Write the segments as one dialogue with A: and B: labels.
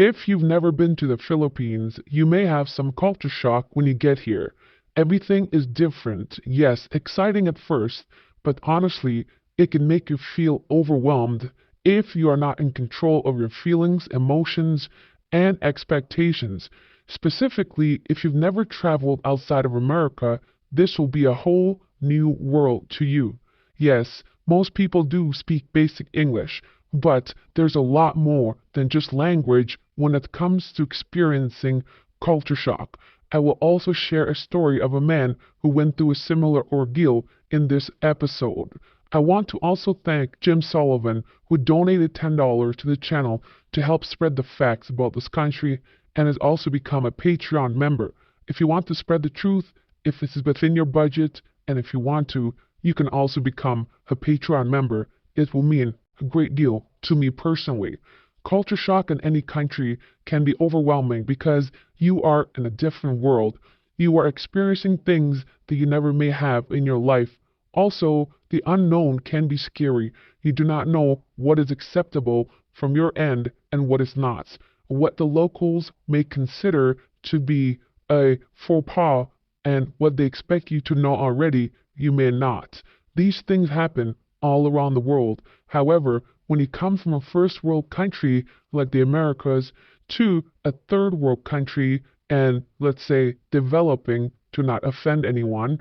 A: If you've never been to the Philippines, you may have some culture shock when you get here. Everything is different. Yes, exciting at first, but honestly, it can make you feel overwhelmed if you are not in control of your feelings, emotions, and expectations. Specifically, if you've never traveled outside of America, this will be a whole new world to you. Yes, most people do speak basic English, but there's a lot more than just language when it comes to experiencing culture shock. I will also share a story of a man who went through a similar ordeal in this episode. I want to also thank Jim Sullivan, who donated $10 to the channel to help spread the facts about this country and has also become a Patreon member. If you want to spread the truth, if this is within your budget, and if you want to, you can also become a Patreon member. It will mean a great deal to me personally. Culture shock in any country can be overwhelming because you are in a different world. You are experiencing things that you never may have in your life. Also, the unknown can be scary. You do not know what is acceptable from your end and what is not. What the locals may consider to be a faux pas and what they expect you to know already, you may not. These things happen all around the world. However, when you come from a first world country like the Americas to a third world country and, let's say, developing, to not offend anyone,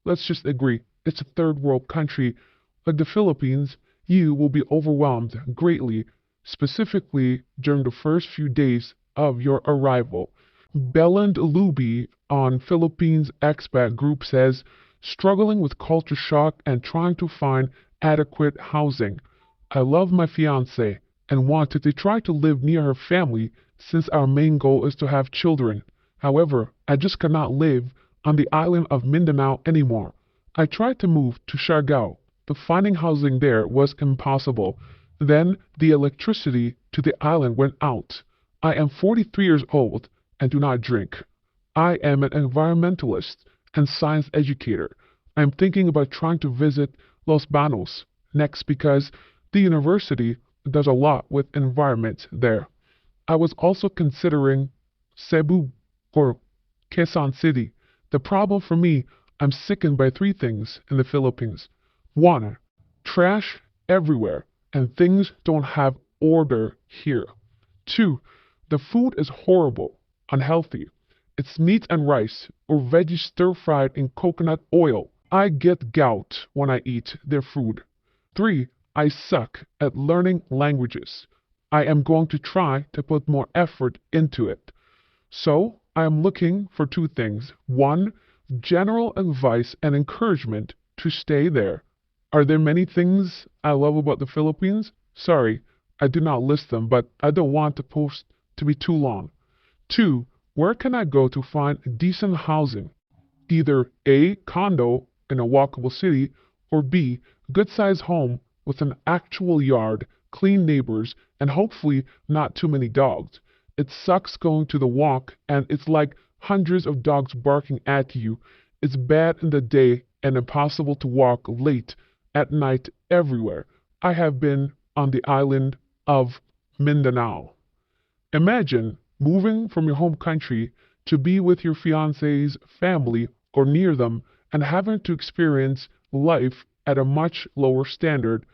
A: let's just agree it's a third world country like the Philippines, you will be overwhelmed greatly, specifically during the first few days of your arrival. Beland Luby on Philippines Expat Group says, struggling with culture shock and trying to find adequate housing. I love my fiance and wanted to try to live near her family since our main goal is to have children. However, I just cannot live on the island of Mindanao anymore. I tried to move to Siargao, but finding housing there was impossible. Then the electricity to the island went out. I am 43 years old and do not drink. I am an environmentalist and science educator. I am thinking about trying to visit Los Banos next because the university does a lot with environment there. I was also considering Cebu or Quezon City. The problem for me, I'm sickened by three things in the Philippines. One, trash everywhere and things don't have order here. Two, the food is horrible, unhealthy. It's meat and rice or veggies stir-fried in coconut oil. I get gout when I eat their food. 3. I suck at learning languages. I am going to try to put more effort into it. So, I am looking for two things. One, general advice and encouragement to stay there. Are there many things I love about the Philippines? Sorry, I do not list them, but I don't want the post to be too long. 2. Where can I go to find decent housing? Either A, condo in a walkable city, or B, good-sized home with an actual yard, clean neighbors, and hopefully not too many dogs. It sucks going to the walk and it's like hundreds of dogs barking at you. It's bad in the day and impossible to walk late at night everywhere. I have been on the island of Mindanao. Imagine moving from your home country to be with your fiance's family or near them and having to experience life at a much lower standard,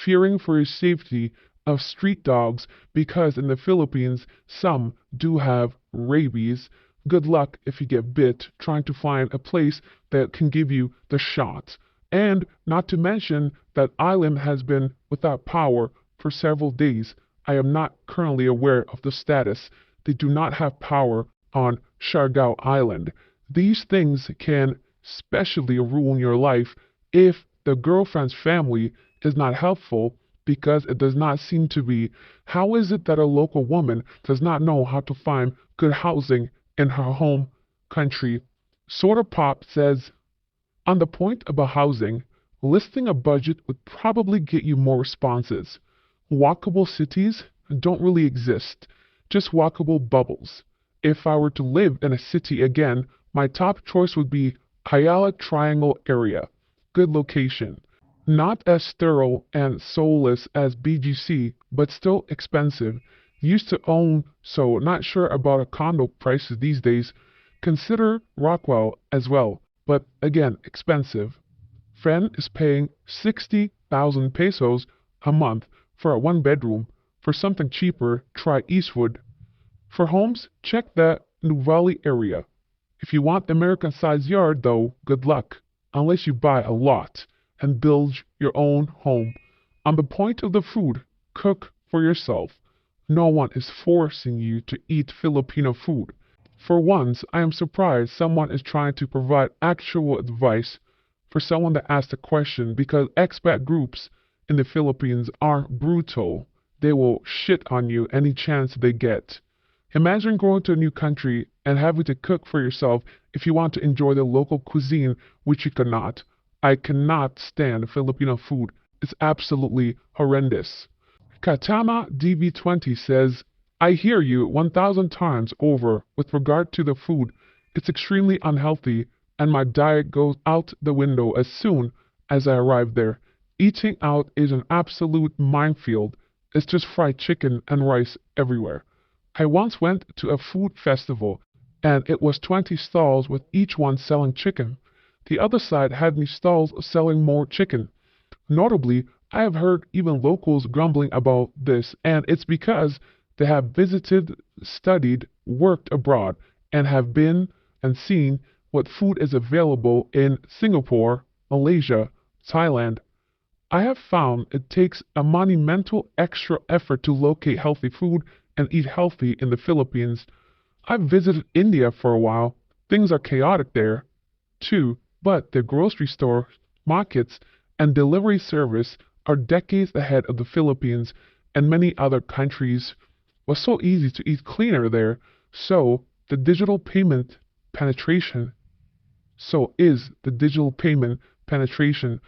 A: fearing for your safety of street dogs because in the Philippines some do have rabies. Good luck if you get bit trying to find a place that can give you the shot. And not to mention that island has been without power for several days. I am not currently aware of the status. They do not have power on Siargao Island. These things can especially ruin your life if the girlfriend's family is not helpful because it does not seem to be. How is it that a local woman does not know how to find good housing in her home country? Sorta Pop says, on the point about housing, listing a budget would probably get you more responses. Walkable cities don't really exist, just walkable bubbles. If I were to live in a city again, my top choice would be Ayala Triangle area. Good location. Not as sterile and soulless as BGC, but still expensive. Used to own, so not sure about a condo prices these days. Consider Rockwell as well, but again, expensive. Friend is paying 60,000 pesos a month for a one bedroom. For something cheaper, try Eastwood. For homes, check the Nuvali area. If you want the American sized yard, though, good luck, unless you buy a lot and build your own home. On the point of the food, cook for yourself. No one is forcing you to eat Filipino food. For once, I am surprised someone is trying to provide actual advice for someone that asked a question because expat groups in the Philippines are brutal. They will shit on you any chance they get. Imagine going to a new country and having to cook for yourself if you want to enjoy the local cuisine, which you cannot. I cannot stand Filipino food. It's absolutely horrendous. Katama DV20 says, I hear you 1,000 times over with regard to the food. It's extremely unhealthy, and my diet goes out the window as soon as I arrive there. Eating out is an absolute minefield. It's just fried chicken and rice everywhere. I once went to a food festival, and it was 20 stalls with each one selling chicken. The other side had me stalls selling more chicken. Notably, I have heard even locals grumbling about this, and it's because they have visited, studied, worked abroad, and have been and seen what food is available in Singapore, Malaysia, Thailand. I have found it takes a monumental extra effort to locate healthy food and eat healthy in the Philippines. I've visited India for a while. Things are chaotic there, too, but their grocery stores, markets, and delivery service are decades ahead of the Philippines and many other countries. It was so easy to eat cleaner there, so the digital payment penetration. So is the digital payment penetration.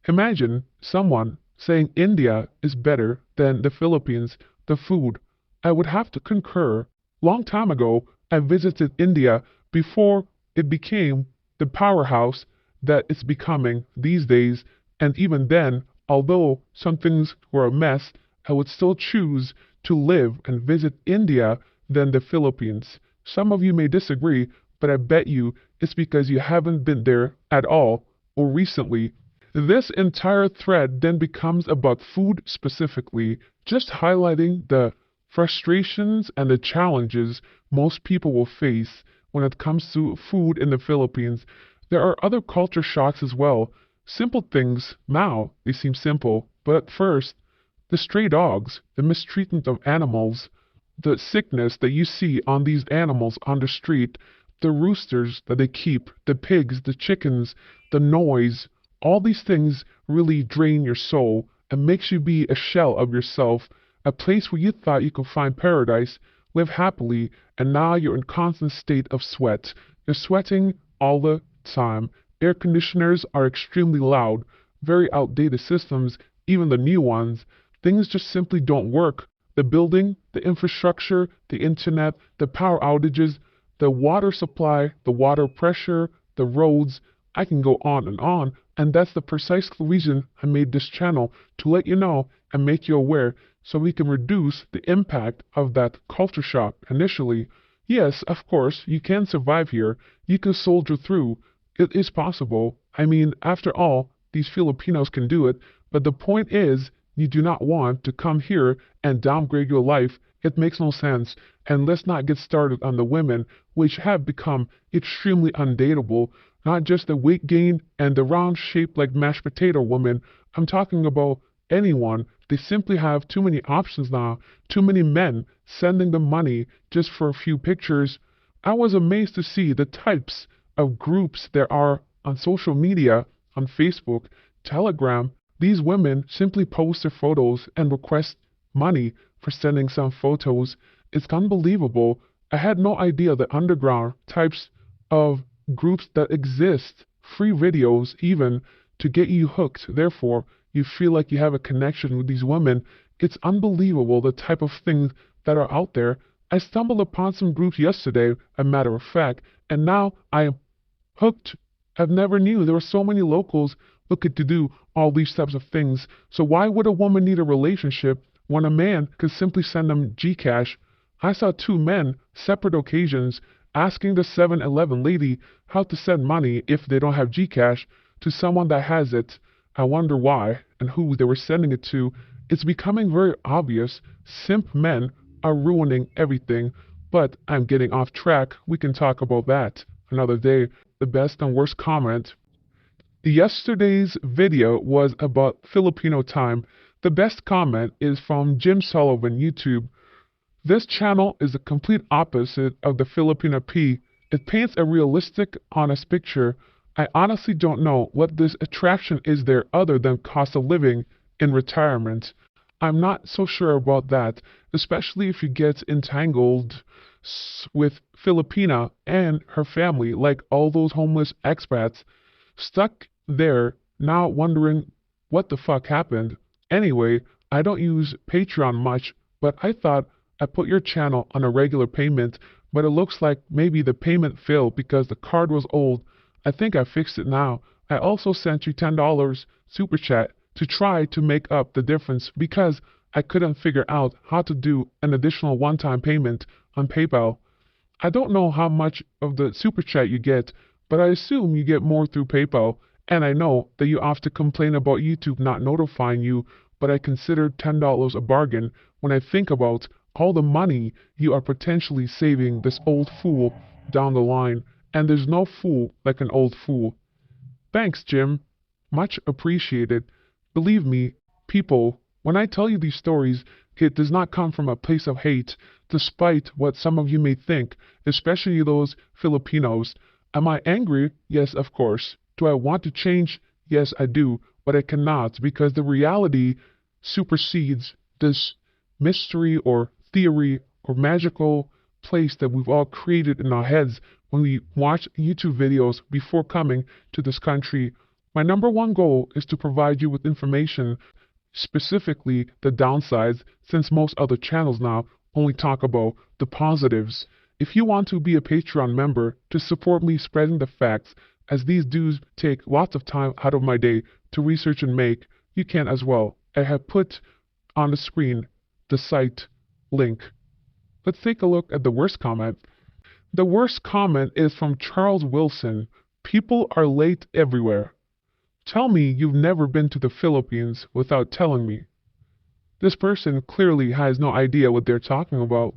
A: Imagine someone saying India is better than the Philippines, the food. I would have to concur. Long time ago, I visited India before it became the powerhouse that it's becoming these days, and even then, although some things were a mess, I would still choose to live and visit India than the Philippines. Some of you may disagree, but I bet you it's because you haven't been there at all or recently. This entire thread then becomes about food specifically, just highlighting the frustrations and the challenges most people will face when it comes to food in the Philippines. There are other culture shocks as well. Simple things, now they seem simple, but at first, the stray dogs, the mistreatment of animals, the sickness that you see on these animals on the street, the roosters that they keep, the pigs, the chickens, the noise, all these things really drain your soul and makes you be a shell of yourself, a place where you thought you could find paradise, live happily, and now you're in constant state of sweat. You're sweating all the time. Air conditioners are extremely loud, very outdated systems, even the new ones. Things just simply don't work. The building, the infrastructure, the internet, the power outages, the water supply, the water pressure, the roads, I can go on, and that's the precise reason I made this channel, to let you know and make you aware so we can reduce the impact of that culture shock initially. Yes, of course, you can survive here. You can soldier through. It is possible. I mean, after all, these Filipinos can do it, but the point is, you do not want to come here and downgrade your life. It makes no sense. And let's not get started on the women, which have become extremely undateable. Not just the weight gain and the round shape like mashed potato woman. I'm talking about anyone. They simply have too many options now. Too many men sending them money just for a few pictures. I was amazed to see the types of groups there are on social media, on Facebook, Telegram. These women simply post their photos and request money for sending some photos. It's unbelievable. I had no idea the underground types of groups that exist, free videos even, to get you hooked. Therefore, you feel like you have a connection with these women. It's unbelievable the type of things that are out there. I stumbled upon some groups yesterday, a matter of fact, and now I am hooked. I've never knew there were so many locals looking to do all these types of things. So why would a woman need a relationship when a man could simply send them Gcash. I saw two men, separate occasions, asking the 7-Eleven lady how to send money if they don't have Gcash to someone that has it. I wonder why and who they were sending it to. It's becoming very obvious. Simp men are ruining everything. But I'm getting off track. We can talk about that another day. The best and worst comment. Yesterday's video was about Filipino time. The best comment is from Jim Sullivan, YouTube. This channel is the complete opposite of the Filipino P. It paints a realistic, honest picture. I honestly don't know what this attraction is there other than cost of living in retirement. I'm not so sure about that, especially if you get entangled with Filipina and her family, like all those homeless expats stuck there now wondering what the fuck happened. Anyway, I don't use Patreon much, but I thought I put your channel on a regular payment, but it looks like maybe the payment failed because the card was old. I think I fixed it now. I also sent you $10 super chat to try to make up the difference because I couldn't figure out how to do an additional one-time payment on PayPal. I don't know how much of the super chat you get, but I assume you get more through PayPal, and I know that you often complain about YouTube not notifying you, but I consider $10 a bargain when I think about all the money you are potentially saving this old fool down the line, and there's no fool like an old fool. Thanks, Jim. Much appreciated. Believe me, people, when I tell you these stories, it does not come from a place of hate, despite what some of you may think, especially those Filipinos. Am I angry? Yes, of course. Do I want to change? Yes, I do, but I cannot because the reality supersedes this mystery or theory or magical place that we've all created in our heads when we watch YouTube videos before coming to this country. My number one goal is to provide you with information, specifically the downsides, since most other channels now only talk about the positives. If you want to be a Patreon member to support me spreading the facts, as these dudes take lots of time out of my day to research and make, you can as well. I have put on the screen the site link. Let's take a look at the worst comment. The worst comment is from Charles Wilson. People are late everywhere. Tell me you've never been to the Philippines without telling me. This person clearly has no idea what they're talking about.